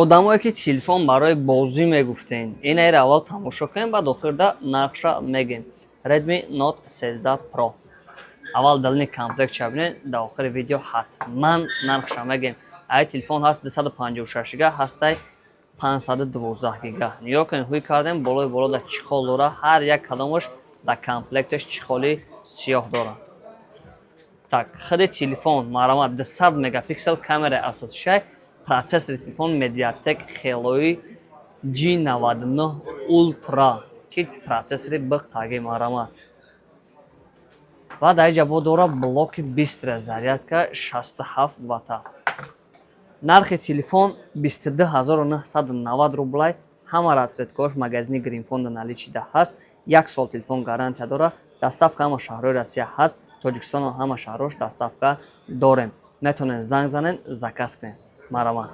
одамое ки телефон барои бозӣ мегуфтен, инаро аввал тамошо кунем, баъд охирда нархша мегем. Redmi Note 13 Pro. Аввал далини комплект бинед, дар охири видео ҳатман нархша мегем. Ай телефон ҳаст 256 га, ҳастай 512 гига. Нигоҳ кунед, ҳуй кардем, болои боло дар чихол дора, ҳар як кадомаш дар комплекташ чихоли сиёҳ дора. Так, худи телефон маромад 200 мегапиксел камераи асосишай, процессори телефон Mediatek Helio G99 Ultra ки процессори бихтаги маромад. Баъд айҷа бо дора блоки бистра зарядка 67 ватта. Нархи телефон 22990 рублай. Ҳама расцветкаҳош магазини Гринфонд наличида ҳаст. 1 сол телефон гарантия дора. Доставка ҳама шаҳрҳои Россия ҳаст. Тоҷикистон ҳама шаҳрҳош доставка дорем. Метавонед занг занед, заказ кунед. Маромад.